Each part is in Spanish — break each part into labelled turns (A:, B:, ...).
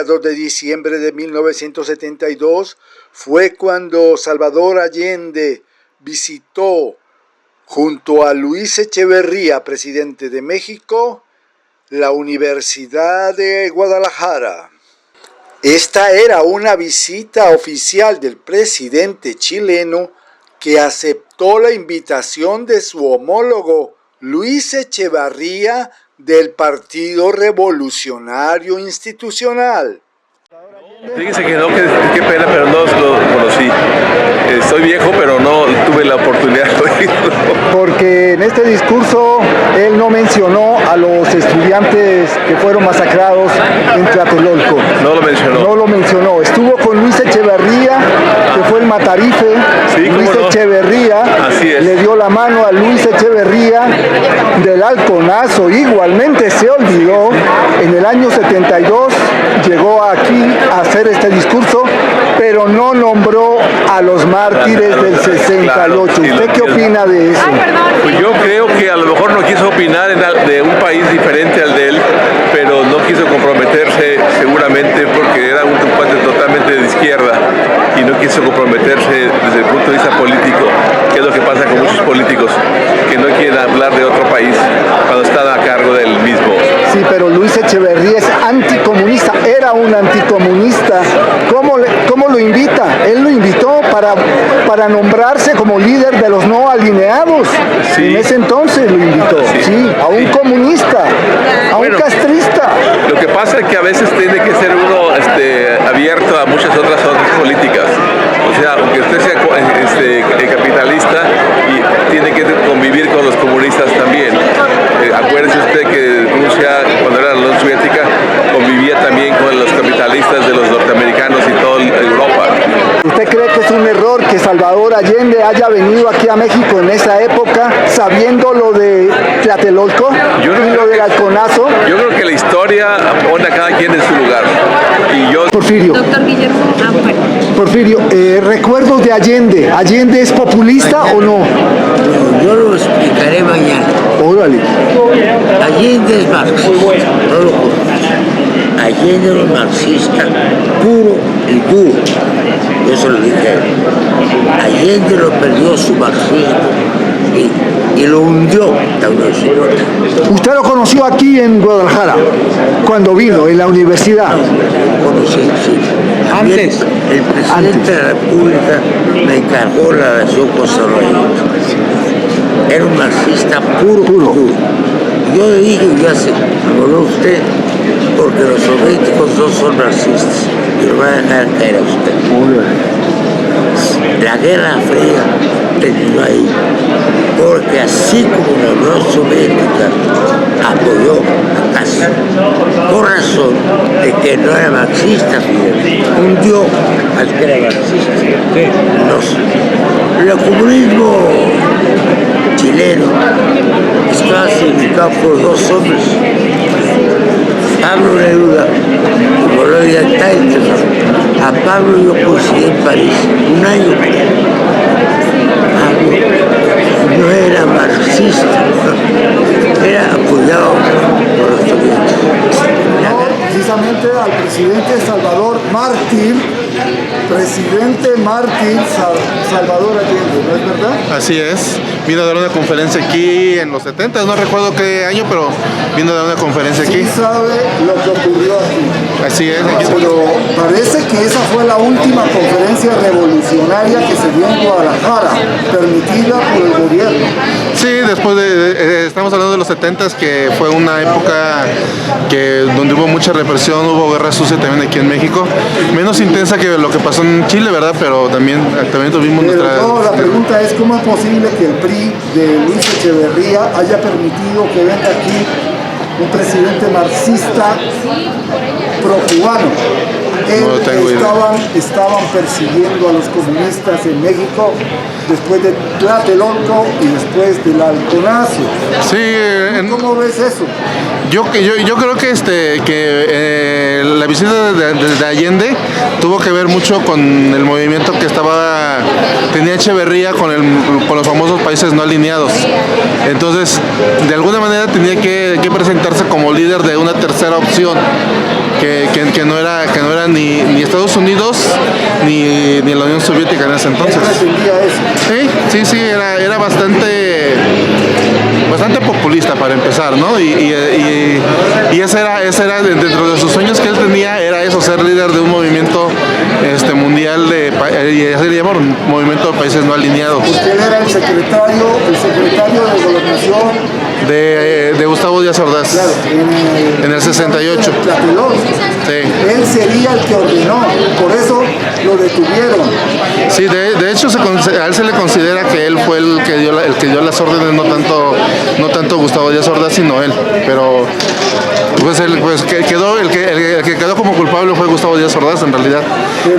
A: mediados de diciembre de 1972 fue cuando Salvador Allende visitó, junto a Luis Echeverría, presidente de México, la Universidad de Guadalajara. Esta era una visita oficial del presidente chileno que aceptó la invitación de su homólogo Luis Echeverría del Partido Revolucionario Institucional.
B: Fíjese que no, qué pena, pero no lo conocí. Soy viejo, pero no tuve la oportunidad de oírlo.
C: Porque en este discurso él no mencionó a los estudiantes que fueron masacrados en Tlatelolco.
B: No lo mencionó.
C: No lo mencionó. Estuvo con Luis Echeverría, que fue el matarife.
B: Sí,
C: Luis Echeverría le dio la mano a Luis Echeverría del halconazo. Igualmente se olvidó, en el año 72 llegó aquí a hacer este discurso, pero no nombró a los mártires del 68. ¿Usted qué opina de eso?
B: Pues yo creo que a lo mejor no quiso opinar de un país diferente al de él, pero no quiso comprometerse seguramente porque era un cuate totalmente de izquierda y no quiso comprometerse desde el punto de vista político, que es lo que pasa con muchos políticos, que no quieren hablar de otro país cuando están a cargo del mismo.
C: Sí, pero Luis Echeverría es anticomunista, era un anticomunista. ¿Cómo lo invita? Él lo invitó para nombrarse como líder de los no alineados. Sí. En ese entonces lo invitó, sí, a un comunista, a un castrista.
B: Lo que pasa es que a veces tiene que ser uno abierto a muchas otras políticas. O sea, aunque usted sea capitalista, y tiene que convivir con los comunistas también. Acuérdese usted que Rusia, cuando era la Unión Soviética, convivía también con los capitalistas de los norteamericanos y toda Europa.
C: ¿Usted cree que es un error que Salvador Allende haya venido aquí a México en esa época sabiendo lo de Tlatelolco y lo del halconazo?
B: Yo creo que la historia pone a cada quien en su lugar.
C: Porfirio.
D: Doctor Guillermo.
C: Porfirio, recuerdos de Allende. ¿Allende es populista o no?
E: Yo lo explicaré mañana.
C: Órale.
E: Allende es marxista, no lo conozco. Allende es marxista, puro y duro. Yo se lo dije a él. Allende lo perdió su marxismo y lo hundió la universidad.
C: ¿Usted lo conoció aquí en Guadalajara, cuando vino, en la universidad?
E: Lo conocí, sí.
C: Antes.
E: El presidente de la República me encargó la relación con Salvador. Era un marxista puro. Yo le dije, ya se enamoró usted, porque los soviéticos no son marxistas y lo van a dejar caer a usted. La Guerra Fría terminó ahí, porque así como la Unión Soviética apoyó a Castro, por razón de que no era marxista, hundió al que era marxista. El comunismo chileno estaba significado por dos hombres, Pablo Neruda y Bolonia Taito. A Pablo yo coincidí en París un año. Pablo no era marxista, era apoyado por los soviéticos.
C: Precisamente al presidente Salvador Mártir, Salvador Allende, ¿no es verdad?
F: Así es, vino a dar una conferencia aquí en los 70, no recuerdo qué año, pero vino a dar una conferencia aquí.
C: Sí sabe lo que ocurrió aquí.
F: Así es.
C: Pero parece que esa fue la última conferencia revolucionaria que se dio en Guadalajara, permitida por el gobierno.
F: Sí, después estamos hablando de los 70s, que fue una época donde hubo mucha represión, hubo guerra sucia también aquí en México, menos intensa que lo que pasó en Chile, ¿verdad? Pero también tuvimos nuestra...
C: No, la pregunta es, ¿cómo es posible que el PRI de Luis Echeverría haya permitido que venga aquí un presidente marxista pro-cubano? Estaban persiguiendo a los comunistas en México después de Tlatelolco y después del halconazo.
F: Sí.
C: ¿Cómo ves eso?
F: Yo creo que la visita de Allende tuvo que ver mucho con el movimiento que tenía Echeverría con los famosos países no alineados. Entonces, de alguna manera tenía que presentarse como líder de una tercera opción, que no era ni Estados Unidos ni la Unión Soviética en ese entonces. Sí, era bastante populista para empezar, ¿no? Y ese era dentro de sus sueños que él tenía, era eso, ser líder de un movimiento mundial y así le llamaron, movimiento de países no alineados.
C: Porque él era el secretario de Gobernación
F: de Gustavo Díaz Ordaz, claro, en el 68.
C: Sí. Él sería el que ordenó, por eso lo detuvieron.
F: Sí, de hecho a él se le considera que él fue el que dio las órdenes, no tanto Gustavo Díaz Ordaz, sino él. Pero el que quedó como culpable fue Gustavo Díaz Ordaz en realidad.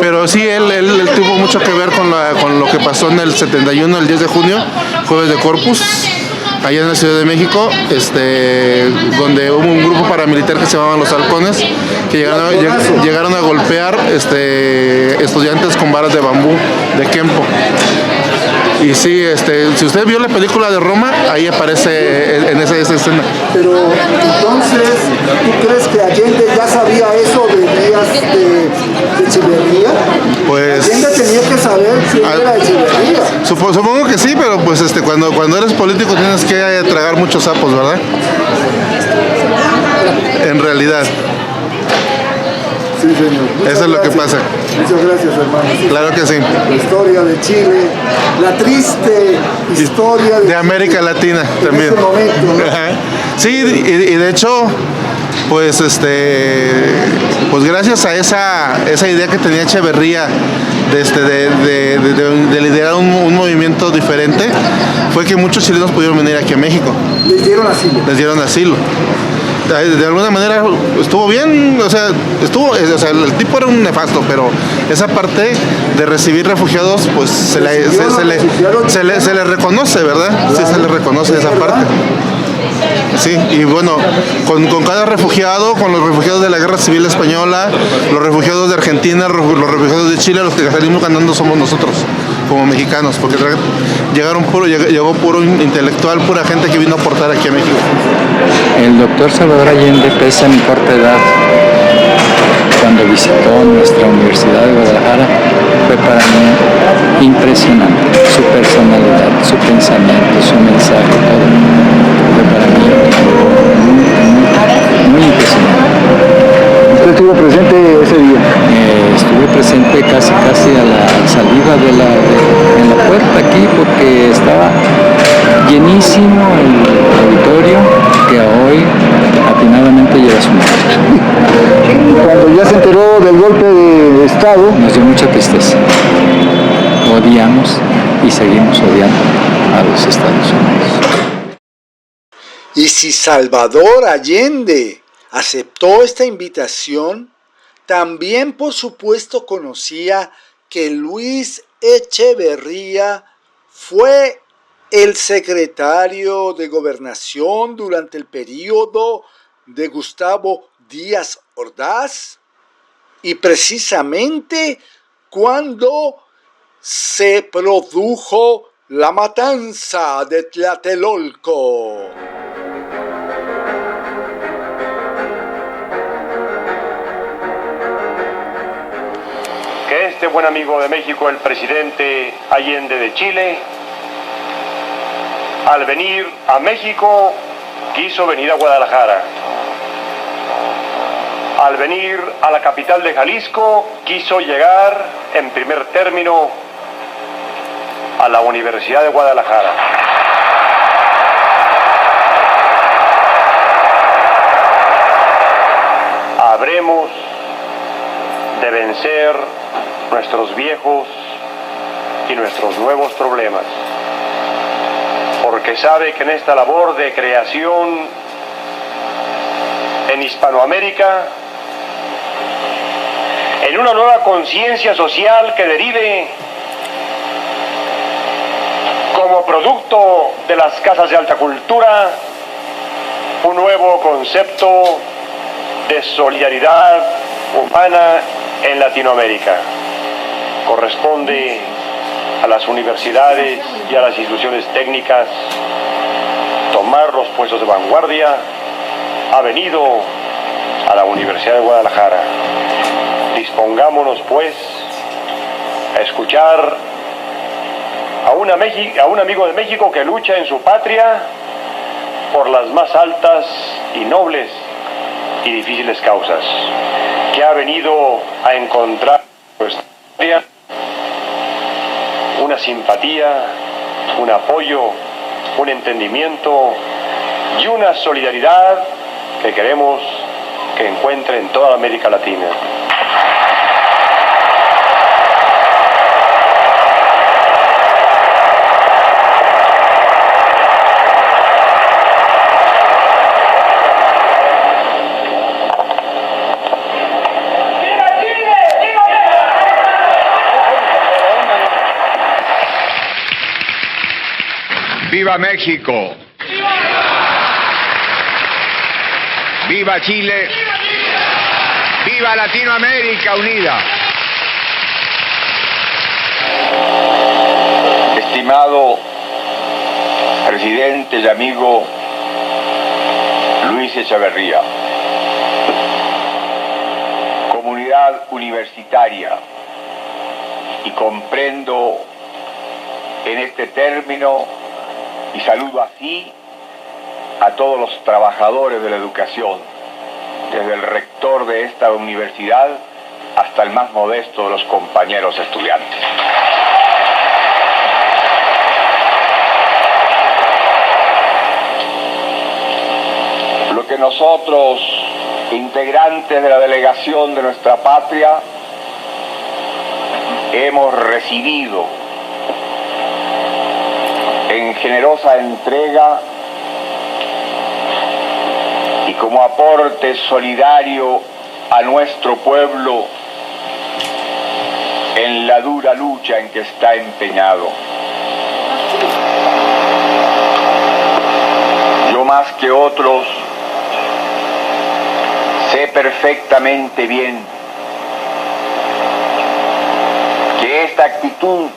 F: Pero sí, él tuvo mucho que ver con lo que pasó en el 71, el 10 de junio, jueves de Corpus, allá en la Ciudad de México, donde hubo un grupo paramilitar que se llamaban los Halcones, que llegaron a golpear estudiantes con varas de bambú de Kempo. Y sí, si usted vio la película de Roma, ahí aparece en esa escena.
C: Pero entonces, ¿tú crees que Allende ya sabía eso de Díaz de Echeverría?
F: Pues
C: Allende tenía que saber quién era Echeverría.
F: Supongo que sí, pero pues cuando eres político tienes que tragar muchos sapos, ¿verdad? En realidad.
C: Sí, señor.
F: Eso es lo que pasa.
C: Muchas gracias, hermano.
F: Claro que sí.
C: La historia de Chile, la triste historia
F: de América Latina también.
C: En ese momento, ¿no?
F: Sí, y de hecho, pues gracias a esa idea que tenía Echeverría de liderar un movimiento diferente, fue que muchos chilenos pudieron venir aquí a México.
C: Les dieron asilo.
F: De alguna manera estuvo bien, el tipo era un nefasto, pero esa parte de recibir refugiados, pues se le reconoce, ¿verdad? Sí, se le reconoce esa parte. Sí, y bueno, con cada refugiado, con los refugiados de la Guerra Civil Española, los refugiados de Argentina, los refugiados de Chile, los que salimos ganando somos nosotros, como mexicanos, porque llegó puro intelectual, pura gente que vino a aportar aquí a México.
D: El doctor Salvador Allende, pese a mi corta edad, cuando visitó nuestra Universidad de Guadalajara, fue para mí impresionante. Su personalidad, su pensamiento, su mensaje, todo fue para mí muy impresionante.
C: ¿Usted estuvo presente ese día?
D: Estuve presente casi a la salida en la puerta aquí, porque estaba llenísimo el auditorio, que hoy atinadamente lleva su nombre.
C: Cuando ya se enteró del golpe de Estado,
D: nos dio mucha tristeza. Odiamos y seguimos odiando a los Estados Unidos.
A: Y si Salvador Allende aceptó esta invitación, también por supuesto conocía que Luis Echeverría fue el secretario de Gobernación durante el periodo de Gustavo Díaz Ordaz, y precisamente cuando se produjo la matanza de Tlatelolco.
G: Que este buen amigo de México, el presidente Allende de Chile, al venir a México, quiso venir a Guadalajara. Al venir a la capital de Jalisco, quiso llegar en primer término a la Universidad de Guadalajara. Habremos de vencer nuestros viejos y nuestros nuevos problemas, porque sabe que en esta labor de creación en Hispanoamérica, en una nueva conciencia social que derive como producto de las casas de alta cultura, un nuevo concepto de solidaridad humana en Latinoamérica. Corresponde a las universidades y a las instituciones técnicas tomar los puestos de vanguardia. Ha venido a la Universidad de Guadalajara. Dispongámonos, pues, a escuchar a un amigo de México que lucha en su patria por las más altas y nobles y difíciles causas, que ha venido a encontrar nuestra patria una simpatía, un apoyo, un entendimiento y una solidaridad que queremos que encuentre en toda América Latina.
H: ¡Viva México! ¡Viva Chile! ¡Viva Latinoamérica unida! Estimado presidente y amigo Luis Echeverría, comunidad universitaria, y comprendo en este término y saludo así a todos los trabajadores de la educación, desde el rector de esta universidad hasta el más modesto de los compañeros estudiantes. Lo que nosotros, integrantes de la delegación de nuestra patria, hemos recibido en generosa entrega y como aporte solidario a nuestro pueblo en la dura lucha en que está empeñado. Yo más que otros sé perfectamente bien que esta actitud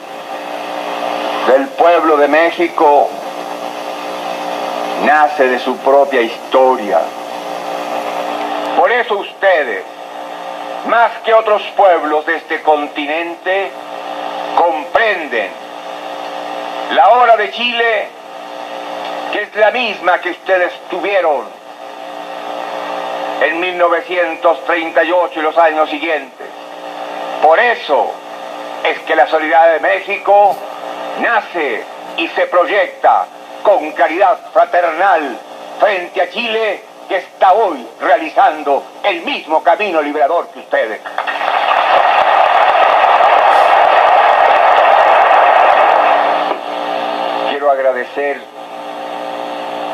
H: del pueblo de México nace de su propia historia. Por eso ustedes, más que otros pueblos de este continente, comprenden la hora de Chile, que es la misma que ustedes tuvieron en 1938 y los años siguientes. Por eso es que la solidaridad de México nace y se proyecta con caridad fraternal frente a Chile, que está hoy realizando el mismo camino liberador que ustedes. Quiero agradecer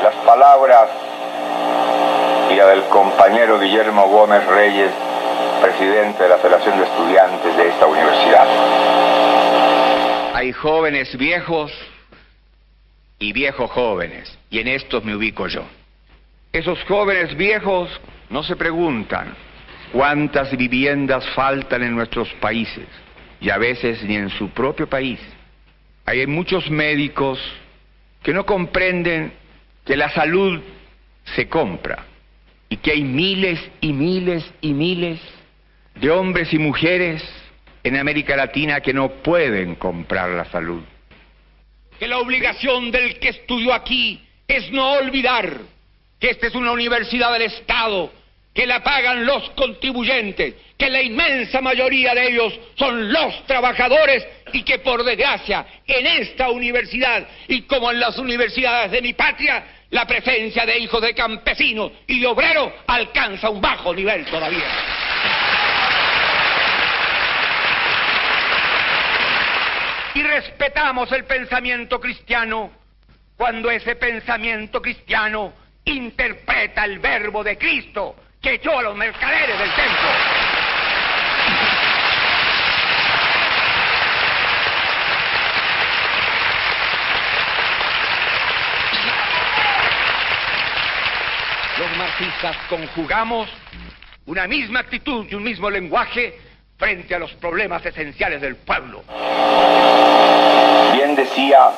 H: las palabras y la del compañero Guillermo Gómez Reyes, presidente de la Federación de Estudiantes de esta universidad. Hay jóvenes viejos y viejos jóvenes, y en estos me ubico yo. Esos jóvenes viejos no se preguntan cuántas viviendas faltan en nuestros países, y a veces ni en su propio país. Hay muchos médicos que no comprenden que la salud se compra, y que hay miles y miles y miles de hombres y mujeres en América Latina que no pueden comprar la salud. Que la obligación del que estudió aquí es no olvidar que esta es una universidad del Estado, que la pagan los contribuyentes, que la inmensa mayoría de ellos son los trabajadores, y que por desgracia en esta universidad, y como en las universidades de mi patria, la presencia de hijos de campesinos y de obreros alcanza un bajo nivel todavía. Y respetamos el pensamiento cristiano cuando ese pensamiento cristiano interpreta el verbo de Cristo que echó a los mercaderes del templo. macistas conjugamos una misma actitud y un mismo lenguaje frente a los problemas esenciales del pueblo.
G: Bien decía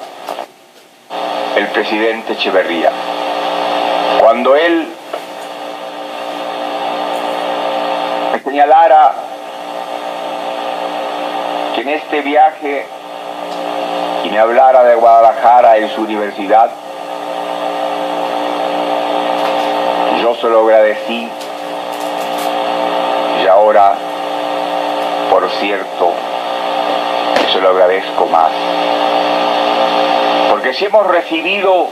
G: el presidente Echeverría, cuando él me señalara que en este viaje y me hablara de Guadalajara en su universidad, yo se lo agradecí y ahora, por cierto, se lo agradezco más. Porque si hemos recibido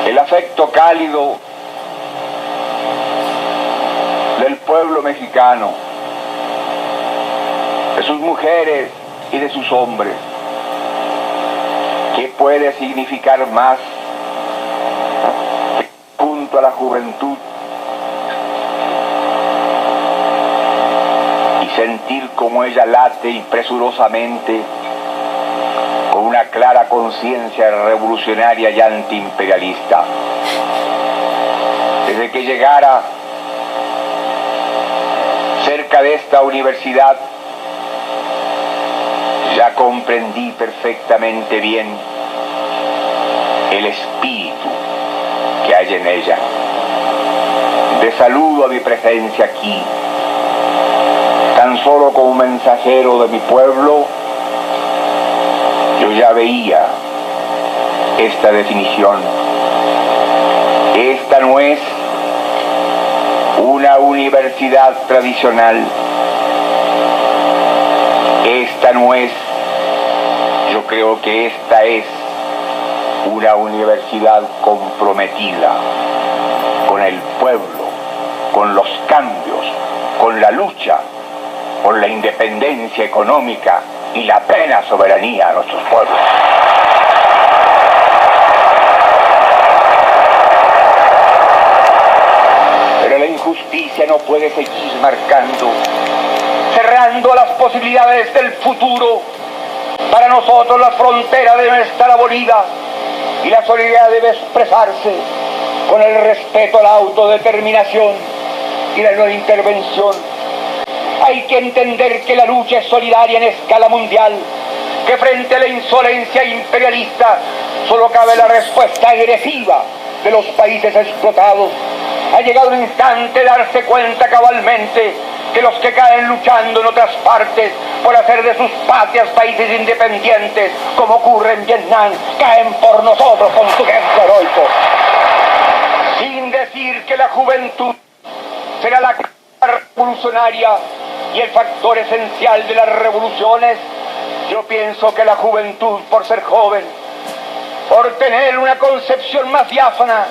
G: el afecto cálido del pueblo mexicano, de sus mujeres y de sus hombres, ¿qué puede significar más que junto a la juventud y sentir como ella late y presurosamente con una clara conciencia revolucionaria y antiimperialista? Desde que llegara cerca de esta universidad, ya comprendí perfectamente bien el espíritu que hay en ella. De saludo a mi presencia aquí, tan solo como mensajero de mi pueblo, yo ya veía esta definición. Esta no es una universidad tradicional. Esta no es, yo creo que esta es una universidad comprometida con el pueblo, con los cambios, con la lucha, por la independencia económica y la plena soberanía de nuestros pueblos. Pero la injusticia no puede seguir marcando, cerrando las posibilidades del futuro. Para nosotros las fronteras deben estar abolidas y la solidaridad debe expresarse con el respeto a la autodeterminación y la no intervención. Hay que entender que la lucha es solidaria en escala mundial, que frente a la insolencia imperialista solo cabe la respuesta agresiva de los países explotados. Ha llegado el instante de darse cuenta cabalmente que los que caen luchando en otras partes por hacer de sus patrias países independientes, como ocurre en Vietnam, caen por nosotros con su ejemplo heroico. Sin decir que la juventud será la revolucionaria y el factor esencial de las revoluciones, yo pienso que la juventud, por ser joven, por tener una concepción más diáfana,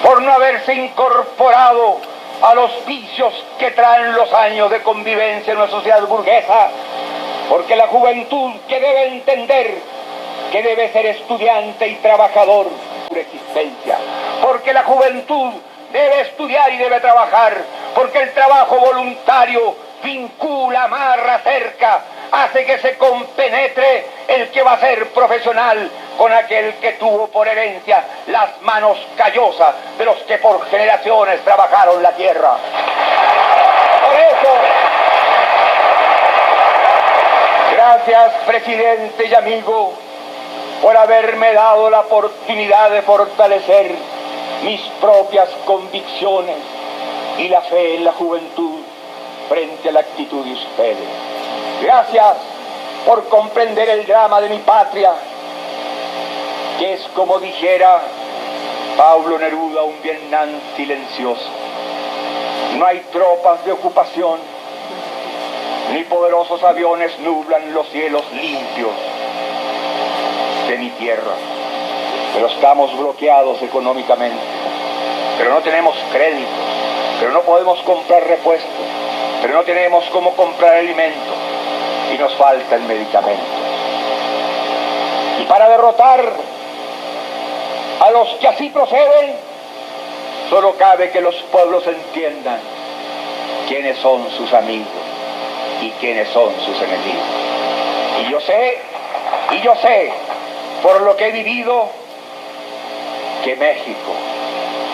G: por no haberse incorporado a los vicios que traen los años de convivencia en una sociedad burguesa, porque la juventud que debe entender que debe ser estudiante y trabajador por existencia, porque la juventud debe estudiar y debe trabajar, porque el trabajo voluntario vincula, amarra, acerca, hace que se compenetre el que va a ser profesional con aquel que tuvo por herencia las manos callosas de los que por generaciones trabajaron la tierra. Por eso, gracias, presidente y amigo, por haberme dado la oportunidad de fortalecer mis propias convicciones y la fe en la juventud frente a la actitud de ustedes. Gracias por comprender el drama de mi patria, que es, como dijera Pablo Neruda, un Vietnam silencioso. No hay tropas de ocupación, ni poderosos aviones nublan los cielos limpios de mi tierra. Pero estamos bloqueados económicamente, pero no tenemos créditos, pero no podemos comprar repuestos, pero no tenemos cómo comprar alimentos y nos faltan medicamentos. Y para derrotar a los que así proceden, solo cabe que los pueblos entiendan quiénes son sus amigos y quiénes son sus enemigos. Y yo sé, por lo que he vivido, que México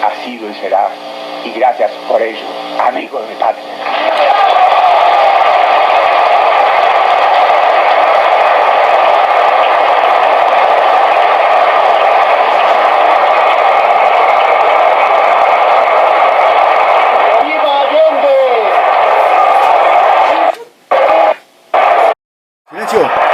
H: ha sido y será, y gracias por ello, amigo de mi patria.
A: Silencio.